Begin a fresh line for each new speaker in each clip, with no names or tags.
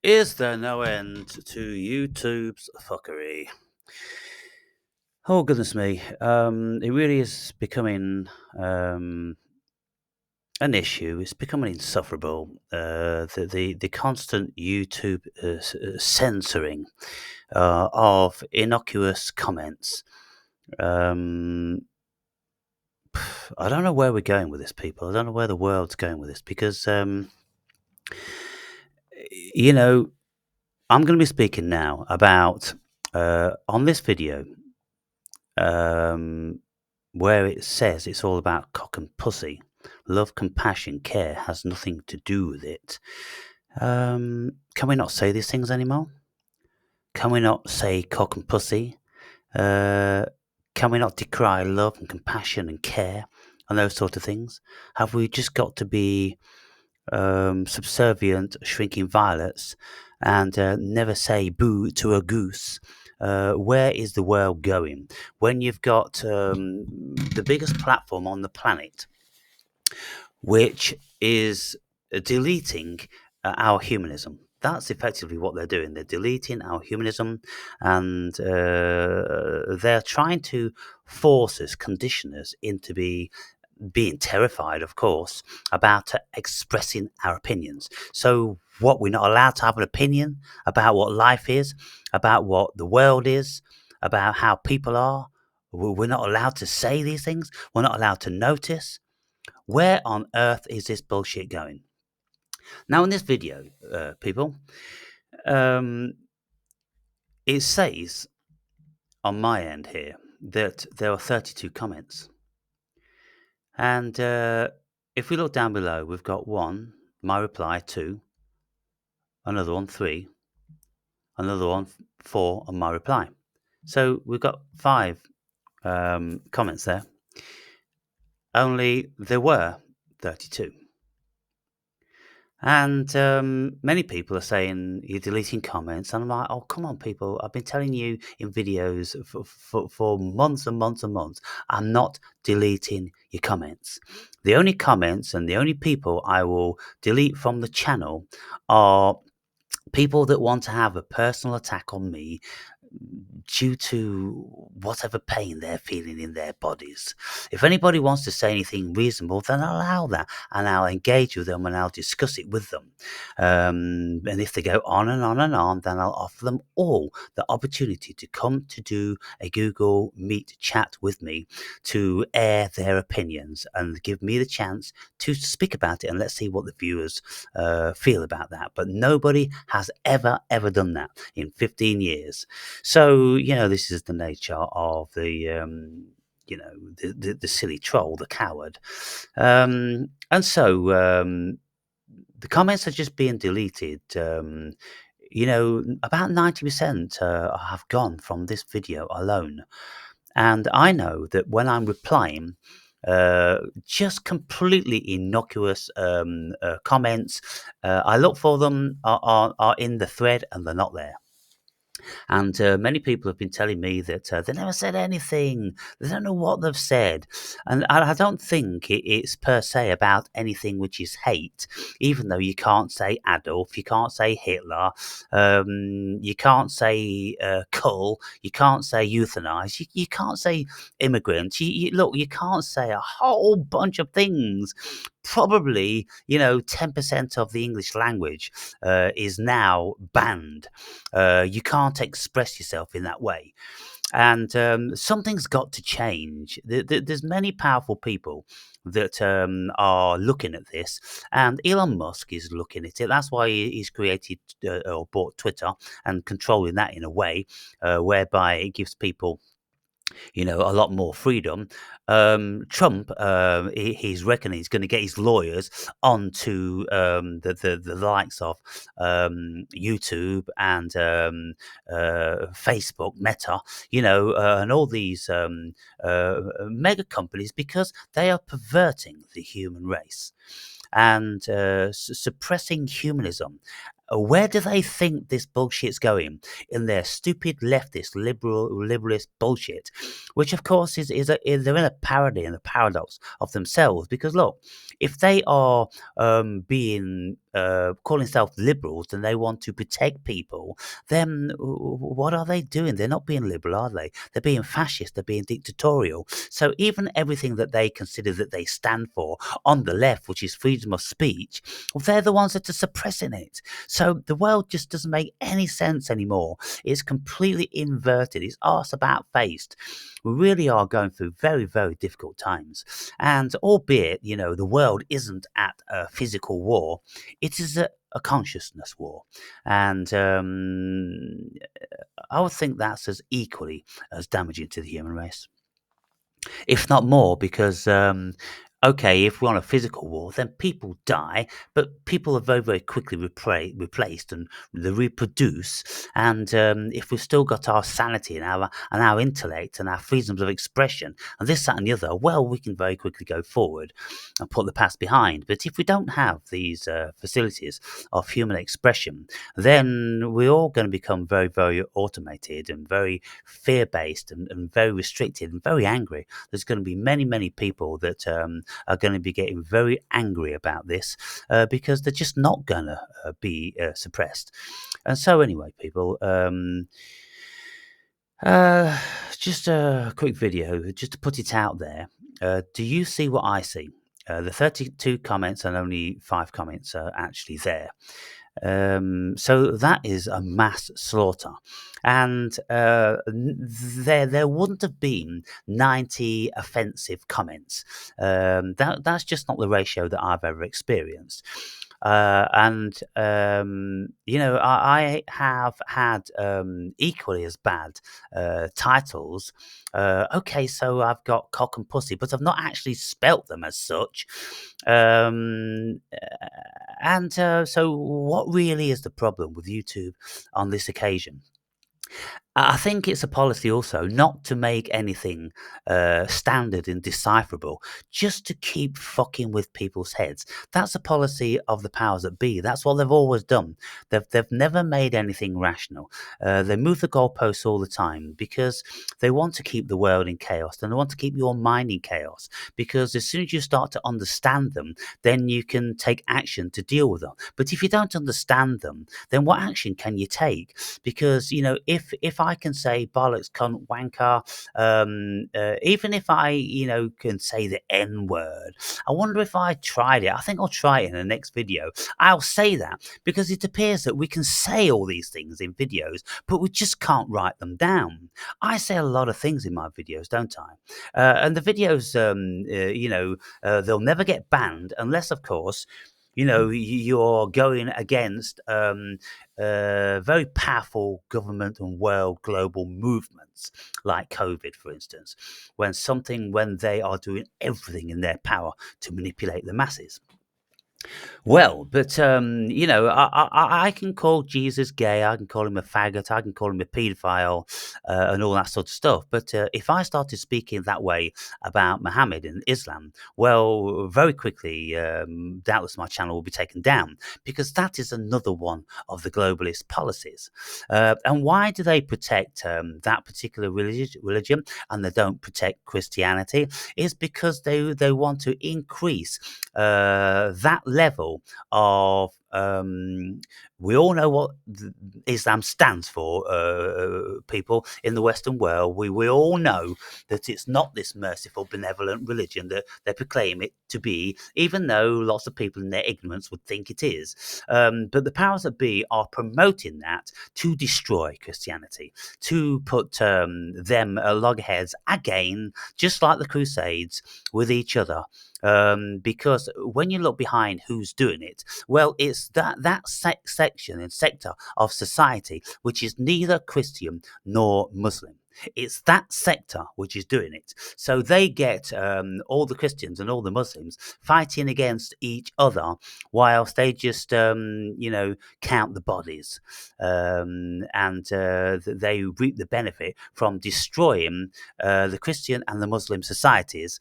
Is there no end to YouTube's fuckery? Oh goodness me! It really is becoming an issue. It's becoming insufferable. The constant YouTube censoring of innocuous comments. Um, I don't know where we're going with this, people. I don't know where the world's going with this because you know I'm going to be speaking now about on this video. Um, where it says it's all about cock and pussy. Love, compassion, care has nothing to do with it. Can we not say these things anymore? Can we not say cock and pussy? Uh, can we not decry love and compassion and care and those sort of things? Have we just got to be subservient, shrinking violets and never say boo to a goose? Where is the world going when you've got the biggest platform on the planet, which is deleting our humanism? That's effectively what they're doing. They're deleting our humanism, and they're trying to force us, condition us into being terrified, of course, about expressing our opinions. So, what, we're not allowed to have an opinion about what life is, about what the world is, about how people are? We're not allowed to say these things. We're not allowed to notice. Where on earth is this bullshit going? Now, in this video, people, um, it says on my end here that there are 32 comments. And if we look down below, we've got 1, my reply, 2, another one, 3, another one, 4, and my reply. So we've got 5 comments there. Only there were 32. And many people are saying you're deleting comments. And I'm like, oh, come on, people. I've been telling you in videos for months and months and months, I'm not deleting your comments. The only comments and the only people I will delete from the channel are people that want to have a personal attack on me due to whatever pain they're feeling in their bodies. If anybody wants to say anything reasonable, then I'll allow that and I'll engage with them and I'll discuss it with them. And if they go on and on and on, then I'll offer them all the opportunity to come to do a Google Meet chat with me to air their opinions and give me the chance to speak about it, and let's see what the viewers feel about that. But nobody has ever done that in 15 years. So, this is the nature of the silly troll, the coward. And so the comments are just being deleted. About 90% have gone from this video alone. And I know that when I'm replying, just completely innocuous comments, I look for them, are in the thread, and they're not there. And many people have been telling me that they never said anything. They don't know what they've said. And I don't think it's per se about anything which is hate, even though you can't say Adolf, you can't say Hitler, you can't say cull, you can't say euthanize, you can't say immigrants. Look, you can't say a whole bunch of things. Probably, 10% of the English language is now banned. You can't express yourself in that way. And something's got to change. There's many powerful people that are looking at this, and Elon Musk is looking at it. That's why he's created or bought Twitter and controlling that in a way whereby it gives people a lot more freedom. Trump, he's reckoning he's going to get his lawyers onto the likes of YouTube and Facebook, Meta, and all these mega companies, because they are perverting the human race and suppressing humanism. Where do they think this bullshit's going in their stupid leftist, liberalist bullshit? Which, of course, they're in a parody and a paradox of themselves. Because look, if they are being calling themselves liberals and they want to protect people, then what are they doing? They're not being liberal, are they? They're being fascist. They're being dictatorial. So even everything that they consider that they stand for on the left, which is freedom of speech, well, they're the ones that are suppressing it. So the world just doesn't make any sense anymore. It's completely inverted. It's arse about faced. We really are going through very, very difficult times. And albeit, the world isn't at a physical war, it is a consciousness war. And I would think that's as equally as damaging to the human race, if not more, because okay, if we're on a physical war, then people die, but people are very, very quickly replaced and they reproduce. And if we've still got our sanity and our intellect and our freedoms of expression and this, that, and the other, well, we can very quickly go forward and put the past behind. But if we don't have these facilities of human expression, then we're all going to become very, very automated and very fear-based and very restricted and very angry. There's going to be many, many people that are going to be getting very angry about this because they're just not going to be suppressed. And so anyway, people, just a quick video, just to put it out there. Do you see what I see? The 32 comments and only 5 comments are actually there. So that is a mass slaughter, and there wouldn't have been 90 offensive comments. That's just not the ratio that I've ever experienced. I have had equally as bad titles. Okay, so I've got cock and pussy, but I've not actually spelt them as such. So what really is the problem with YouTube on this occasion? I think it's a policy also not to make anything standard and decipherable, just to keep fucking with people's heads. That's a policy of the powers that be. That's what they've always done. They've never made anything rational. They move the goalposts all the time because they want to keep the world in chaos and they want to keep your mind in chaos. Because as soon as you start to understand them, then you can take action to deal with them. But if you don't understand them, then what action can you take? Because if I can say bollocks, cunt, wanker, even if I can say the N word, I wonder if I tried it. I think I'll try it in the next video. I'll say that because it appears that we can say all these things in videos, but we just can't write them down. I say a lot of things in my videos, don't I? And the videos, they'll never get banned unless, of course, you're going against very powerful government and world global movements like COVID, for instance, when they are doing everything in their power to manipulate the masses. Well, but I can call Jesus gay. I can call him a faggot. I can call him a paedophile, and all that sort of stuff. But if I started speaking that way about Muhammad and Islam, well, very quickly, doubtless my channel will be taken down because that is another one of the globalist policies. And why do they protect that particular religion and they don't protect Christianity? Is because they want to increase that level of we all know what Islam stands for, people in the Western world. We all know that it's not this merciful, benevolent religion that they proclaim it to be, even though lots of people in their ignorance would think it is. But the powers that be are promoting that to destroy Christianity, to put them loggerheads again, just like the Crusades, with each other. Because when you look behind who's doing it, well, it's that section and sector of society which is neither Christian nor Muslim. It's that sector which is doing it. So they get all the Christians and all the Muslims fighting against each other whilst they just, count the bodies. And they reap the benefit from destroying the Christian and the Muslim societies,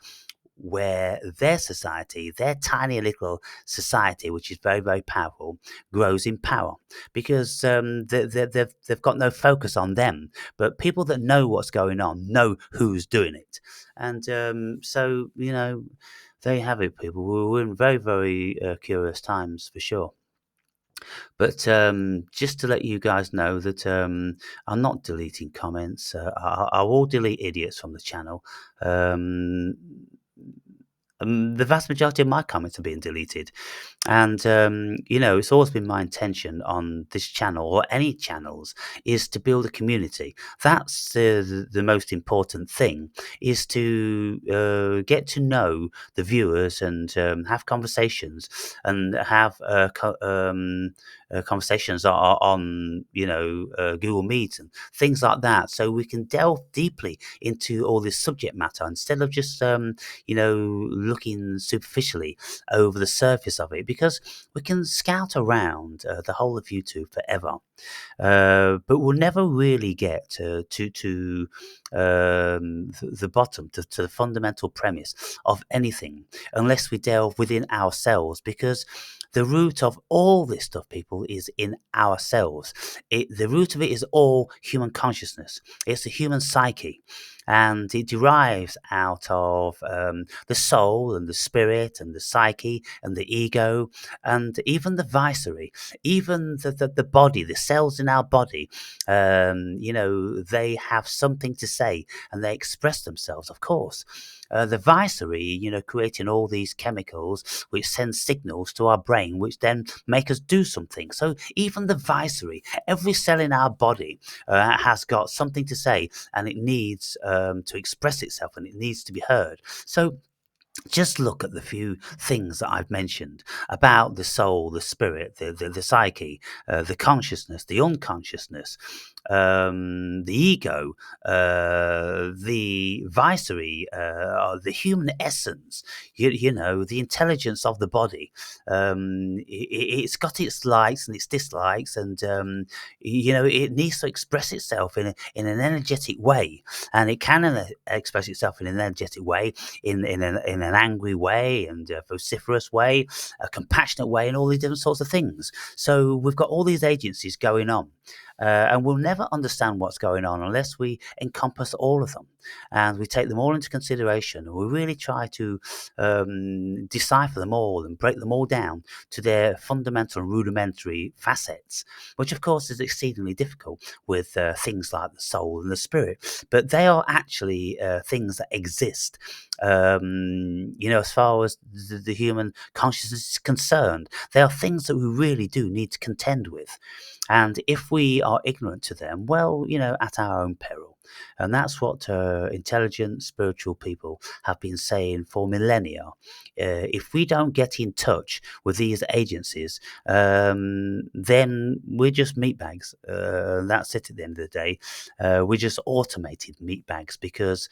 where their society, their tiny little society, which is very, very powerful, grows in power because they've got no focus on them. But people that know what's going on know who's doing it. And there you have it, people. We're in very, very curious times for sure. But just to let you guys know that I'm not deleting comments. I will delete idiots from the channel. Um, the vast majority of my comments are being deleted. And, it's always been my intention on this channel or any channels is to build a community. That's the most important thing, is to get to know the viewers and have conversations and have conversations on Google Meet and things like that, so we can delve deeply into all this subject matter instead of just looking superficially over the surface of it, because we can scout around the whole of YouTube forever, but we'll never really get to the bottom, to the fundamental premise of anything, unless we delve within ourselves, because the root of all this stuff, people, is in ourselves. The root of it is all human consciousness. It's the human psyche, and it derives out of the soul and the spirit and the psyche and the ego and even the vicery, even the body, the cells in our body. They have something to say and they express themselves, of course. The vicery, creating all these chemicals which send signals to our brain, which then make us do something. So even the vicery, every cell in our body has got something to say, and it needs to express itself, and it needs to be heard. So just look at the few things that I've mentioned about the soul, the spirit, the psyche, the consciousness, the unconsciousness, the ego, the vicery, the human essence, the intelligence of the body. It's got its likes and its dislikes, and it needs to express itself in an energetic way, and it can express itself in an energetic way, in an angry way and a vociferous way, a compassionate way, and all these different sorts of things. So we've got all these agencies going on. And we'll never understand what's going on unless we encompass all of them and we take them all into consideration, and we really try to decipher them all and break them all down to their fundamental and rudimentary facets, which of course is exceedingly difficult with things like the soul and the spirit. But they are actually things that exist. As far as the human consciousness is concerned, they are things that we really do need to contend with. And if we are ignorant to them, well, at our own peril. And that's what intelligent, spiritual people have been saying for millennia. If we don't get in touch with these agencies, then we're just meatbags. That's it at the end of the day. We're just automated meatbags, because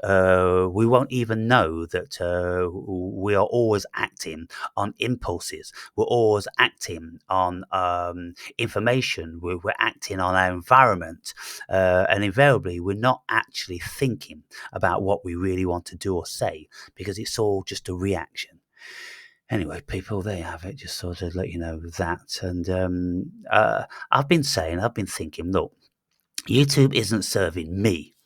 we won't even know that we are always acting on impulses. We're always acting on information. We're acting on our environment. And invariably, we're not actually thinking about what we really want to do or say, because it's all just a reaction. Anyway, people, there you have it. Just sort of let you know that. And I've been thinking, look, YouTube isn't serving me.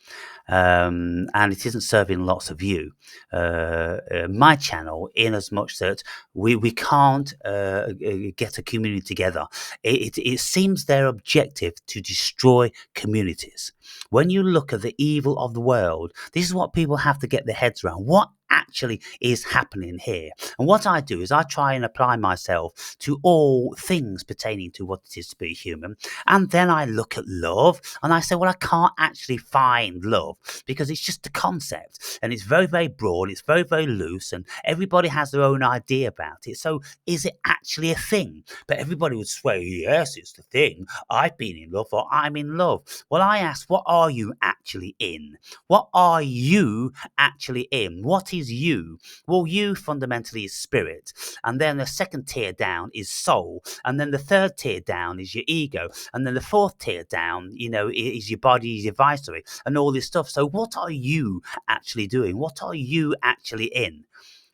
And it isn't serving lots of you. My channel, in as much that we can't get a community together. It seems their objective to destroy communities. When you look at the evil of the world, this is what people have to get their heads around. What actually is happening here? And what I do is I try and apply myself to all things pertaining to what it is to be human. And then I look at love and I say, well, I can't actually find love, because it's just a concept, and it's very, very broad, it's very, very loose, and everybody has their own idea about it. So is it actually a thing? But everybody would swear, yes, it's the thing. I've been in love, or I'm in love. Well, I ask, what are you actually in? What are you actually in? What is you? Well, you fundamentally is spirit, and then the second tier down is soul, and then the third tier down is your ego, and then the fourth tier down, is your body, is your vicery, and all this stuff. So what are you actually doing? What are you actually in?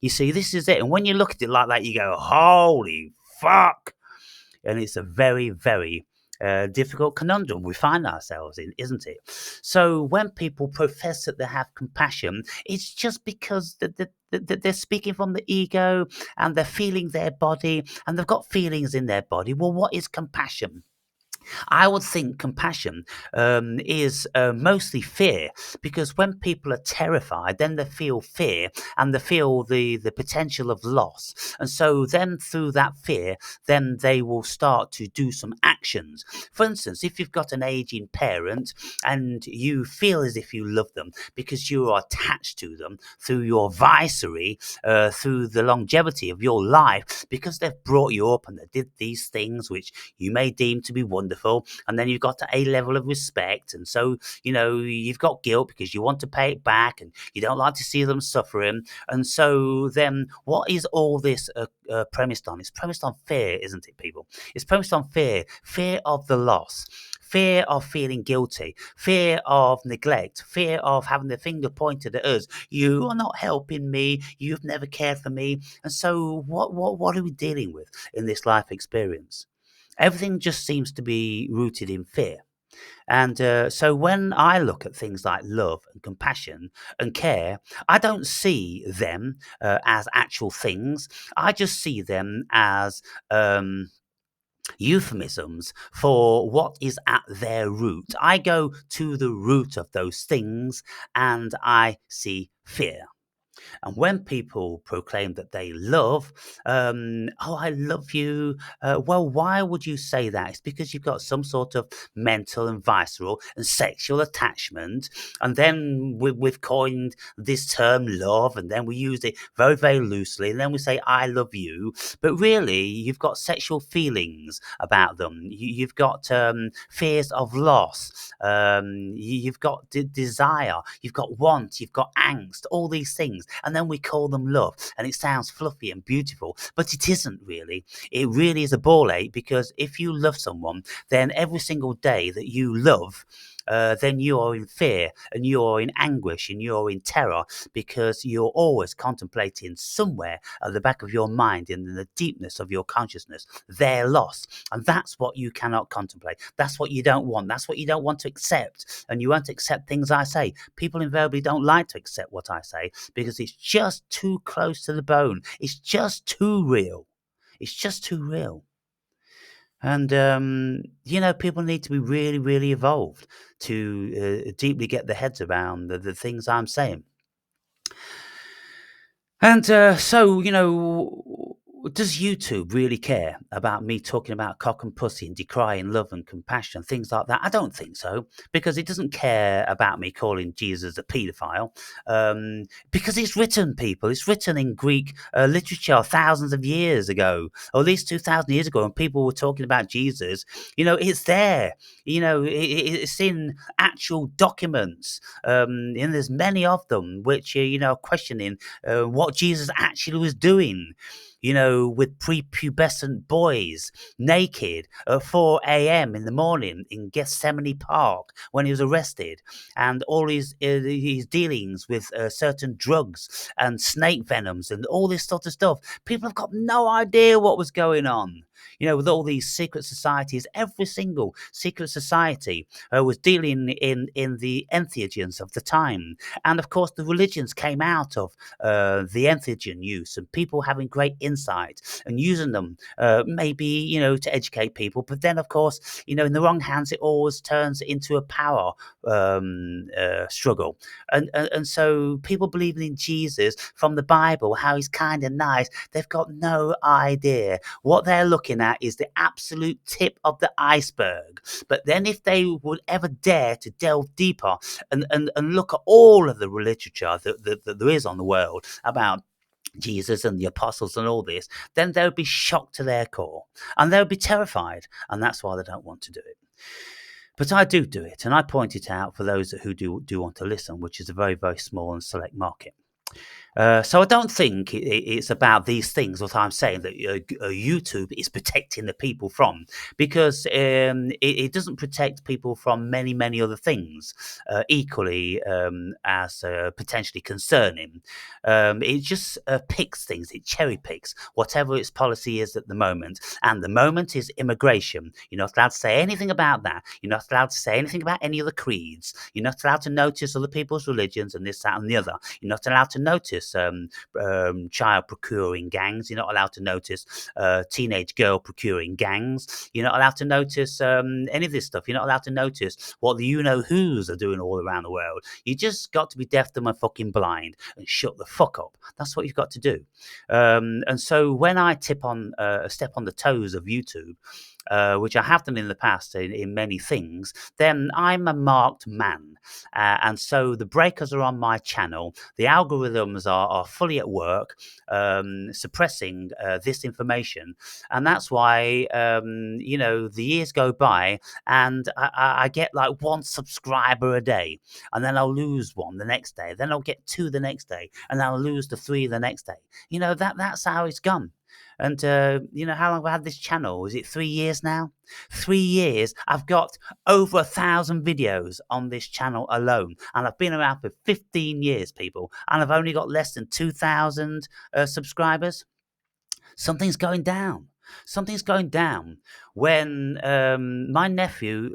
You see, this is it. And when you look at it like that, you go, holy fuck. And it's a very, very difficult conundrum we find ourselves in, isn't it? So when people profess that they have compassion, it's just because they're speaking from the ego, and they're feeling their body, and they've got feelings in their body. Well, what is compassion? I would think compassion is mostly fear, because when people are terrified, then they feel fear and they feel the potential of loss. And so then through that fear, then they will start to do some actions. For instance, if you've got an aging parent and you feel as if you love them because you are attached to them through your vicery, through the longevity of your life, because they've brought you up and they did these things which you may deem to be wonderful, and then you've got a level of respect, and so you've got guilt because you want to pay it back and you don't like to see them suffering. And so then what is all this premised on? It's premised on fear, isn't it, people? It's premised on fear of the loss, fear of feeling guilty, fear of neglect, fear of having the finger pointed at us. You are not helping me, you've never cared for me. And so what are we dealing with in this life experience? Everything just seems to be rooted in fear. And so when I look at things like love and compassion and care, I don't see them as actual things. I just see them as euphemisms for what is at their root. I go to the root of those things and I see fear. And when people proclaim that they love, oh, I love you, well, why would you say that? It's because you've got some sort of mental and visceral and sexual attachment. And then we've coined this term love, and then we use it very, very loosely. And then we say, I love you. But really, you've got sexual feelings about them. You've got fears of loss. You've got desire. You've got want. You've got angst. All these things. And then we call them love, and it sounds fluffy and beautiful, but it isn't really. It really is a ball ache, because if you love someone, then every single day that you love, then you are in fear and you are in anguish and you are in terror, because you're always contemplating somewhere at the back of your mind, in the deepness of your consciousness, their loss. And that's what you cannot contemplate. That's what you don't want. That's what you don't want to accept. And you won't accept things I say. People invariably don't like to accept what I say because it's just too close to the bone. It's just too real. It's just too real. And, people need to be really, really evolved to deeply get their heads around the things I'm saying. And so, does YouTube really care about me talking about cock and pussy and decrying love and compassion, things like that? I don't think so, because it doesn't care about me calling Jesus a paedophile, because it's written, people. It's written in Greek literature thousands of years ago, or at least 2,000 years ago, when people were talking about Jesus. It's there. It's in actual documents, and there's many of them which are questioning what Jesus actually was doing, with prepubescent boys naked at 4 a.m. in the morning in Gethsemane Park when he was arrested, and all his dealings with certain drugs and snake venoms and all this sort of stuff. People have got no idea what was going on. With all these secret societies, every single secret society was dealing in the entheogens of the time. And of course, the religions came out of the entheogen use, and people having great insight and using them maybe, to educate people. But then, of course, in the wrong hands, it always turns into a power struggle. And so people believing in Jesus from the Bible, how he's kind and nice, they've got no idea. What they're looking at is the absolute tip of the iceberg. But then if they would ever dare to delve deeper and look at all of the literature that there is on the world about Jesus and the apostles and all this, then they would be shocked to their core, and they would be terrified, and that's why they don't want to do it. But I do it, and I point it out for those who do want to listen, which is a very, very small and select market. So I don't think it's about these things, what I'm saying, that YouTube is protecting the people from, because it doesn't protect people from many, many other things equally as potentially concerning. It just picks things, it cherry picks whatever its policy is at the moment, and the moment is immigration. You're not allowed to say anything about that. You're not allowed to say anything about any other creeds. You're not allowed to notice other people's religions and this, that, and the other. You're not allowed to notice notice child procuring gangs. You're not allowed to notice teenage girl procuring gangs. You're not allowed to notice any of this stuff. You're not allowed to notice what the you-know-whos are doing all around the world. You just got to be deaf, dumb, and fucking blind and shut the fuck up. That's what you've got to do. And so when I step on the toes of YouTube, which I have done in the past in many things, then I'm a marked man. And so the breakers are on my channel. The algorithms are fully at work, suppressing this information. And that's why, the years go by and I get like one subscriber a day. And then I'll lose one the next day. Then I'll get two the next day. And I'll lose the three the next day. That's how it's gone. And how long have I had this channel? Is it 3 years now? 3 years. I've got over 1,000 videos on this channel alone, and I've been around for 15 years, people, and I've only got less than 2,000 subscribers. Something's going down. Something's going down. When my nephew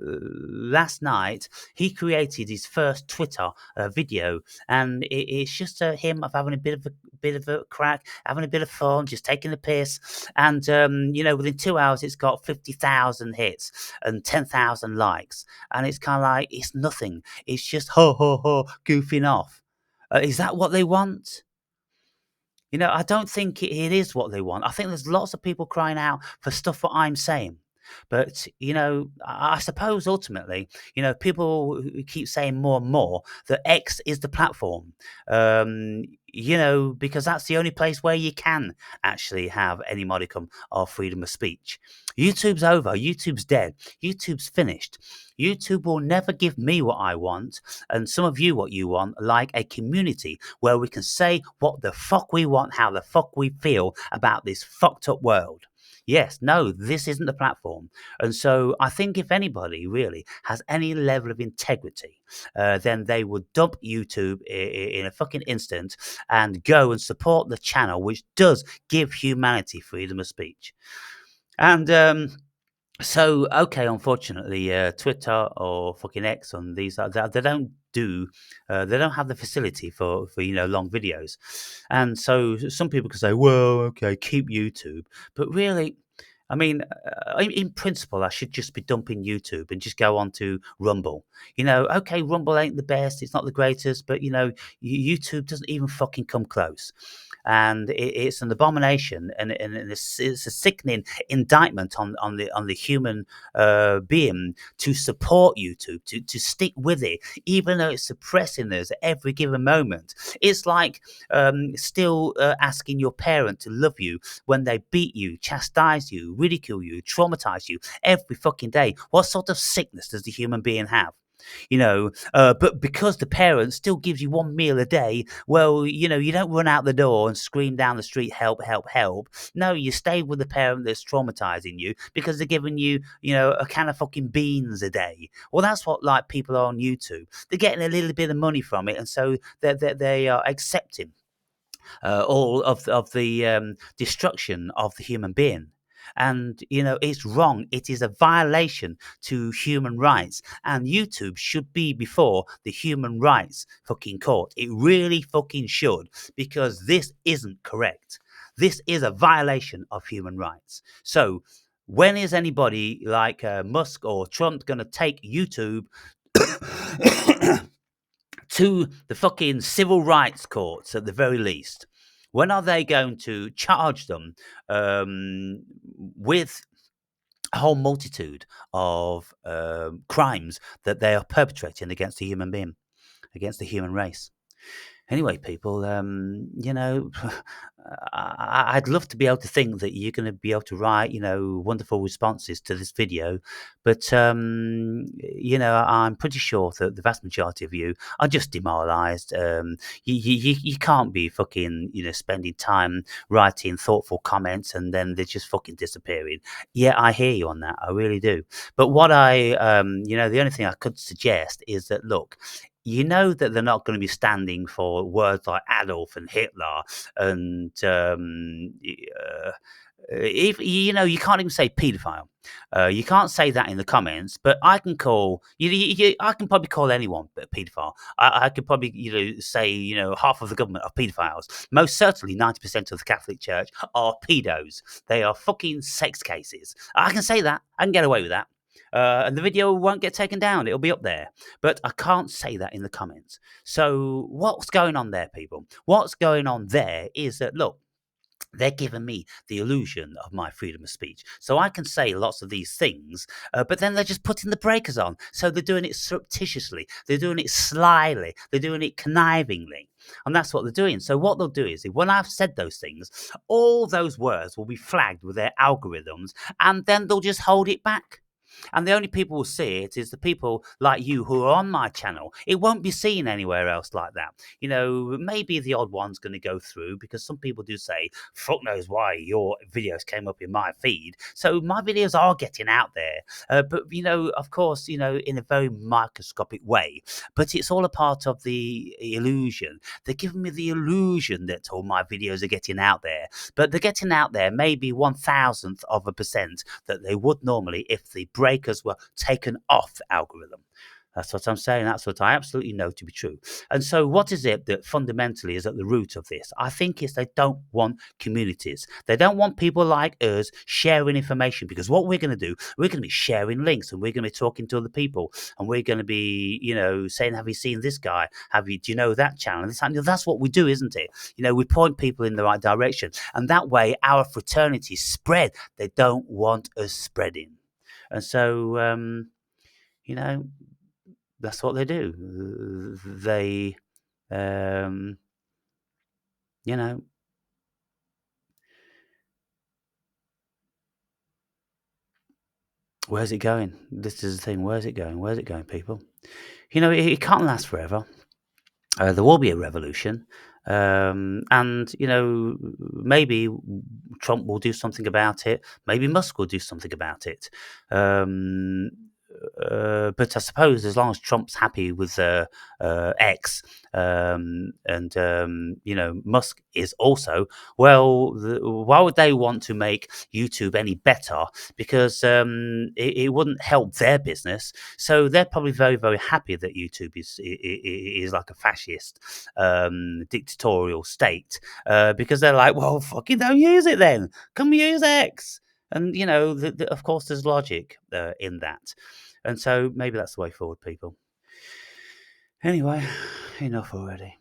last night, he created his first Twitter video, and it's just him having a bit of a crack, having a bit of fun, just taking the piss. And within 2 hours, it's got 50,000 hits and 10,000 likes, and it's kind of like it's nothing. It's just ho ho ho goofing off. Is that what they want? I don't think it is what they want. I think there's lots of people crying out for stuff what I'm saying. But, I suppose ultimately, people who keep saying more and more that X is the platform, because that's the only place where you can actually have any modicum of freedom of speech. YouTube's over. YouTube's dead. YouTube's finished. YouTube will never give me what I want, and some of you what you want, like a community where we can say what the fuck we want, how the fuck we feel about this fucked up world. Yes, no, this isn't the platform. And so I think if anybody really has any level of integrity, then they would dump YouTube in a fucking instant and go and support the channel, which does give humanity freedom of speech. And so, okay, unfortunately, Twitter or fucking X on these, they don't have the facility for long videos. And so some people can say, well, okay, keep YouTube. But really, I mean, in principle, I should just be dumping YouTube and just go on to Rumble. Okay, Rumble ain't the best, it's not the greatest, but YouTube doesn't even fucking come close. And it's an abomination, and it's a sickening indictment on the human being to support YouTube, to stick with it, even though it's suppressing us at every given moment. It's like still asking your parent to love you when they beat you, chastise you, ridicule you, traumatize you every fucking day. What sort of sickness does the human being have? But because the parent still gives you one meal a day, well, you don't run out the door and scream down the street, help, help, help. No, you stay with the parent that's traumatizing you because they're giving you, a can of fucking beans a day. Well, that's what like people are on YouTube. They're getting a little bit of money from it, and so they are accepting all of the destruction of the human being. And, it's wrong. It is a violation to human rights. And YouTube should be before the human rights fucking court. It really fucking should, because this isn't correct. This is a violation of human rights. So when is anybody like Musk or Trump going to take YouTube to the fucking civil rights courts at the very least? When are they going to charge them with a whole multitude of crimes that they are perpetrating against the human being, against the human race? Anyway, people, I'd love to be able to think that you're going to be able to write, wonderful responses to this video. But, I'm pretty sure that the vast majority of you are just demoralized. You can't be fucking, spending time writing thoughtful comments and then they're just fucking disappearing. Yeah, I hear you on that. I really do. But what the only thing I could suggest is that, look, that they're not going to be standing for words like Adolf and Hitler and If you can't even say paedophile. You can't say that in the comments, but I can call I can probably call anyone a paedophile. I could probably say half of the government are paedophiles. Most certainly 90% of the Catholic Church are pedos. They are fucking sex cases. I can say that. I can get away with that. And the video won't get taken down. It'll be up there. But I can't say that in the comments. So what's going on there, people? What's going on there is that, look, they're giving me the illusion of my freedom of speech. So I can say lots of these things, but then they're just putting the breakers on. So they're doing it surreptitiously. They're doing it slyly. They're doing it connivingly. And that's what they're doing. So what they'll do is, when I've said those things, all those words will be flagged with their algorithms, and then they'll just hold it back. And the only people who see it is the people like you who are on my channel. It won't be seen anywhere else like that. Maybe the odd one's going to go through, because some people do say, fuck knows why your videos came up in my feed. So my videos are getting out there. But, of course, in a very microscopic way. But it's all a part of the illusion. They're giving me the illusion that all my videos are getting out there. But they're getting out there maybe 1,000th of a percent that they would normally if the breakers were taken off the algorithm. That's what I'm saying. That's what I absolutely know to be true. And so what is it that fundamentally is at the root of this? I think it's they don't want communities. They don't want people like us sharing information, because what we're going to do, we're going to be sharing links, and we're going to be talking to other people, and we're going to be, saying, have you seen this guy? Do you know that channel? That's what we do, isn't it? We point people in the right direction. And that way our fraternity spread. They don't want us spreading. And so, that's what they do. They, you know, where's it going? This is the thing. Where's it going? Where's it going, people? It can't last forever. There will be a revolution. And, maybe Trump will do something about it. Maybe Musk will do something about it. But I suppose as long as Trump's happy with X, and Musk is also, well, why would they want to make YouTube any better? Because it wouldn't help their business. So they're probably very, very happy that YouTube is like a fascist, dictatorial state, because they're like, well, fucking don't use it then. Come use X. And, of course, there's logic in that. And so maybe that's the way forward, people. Anyway, enough already.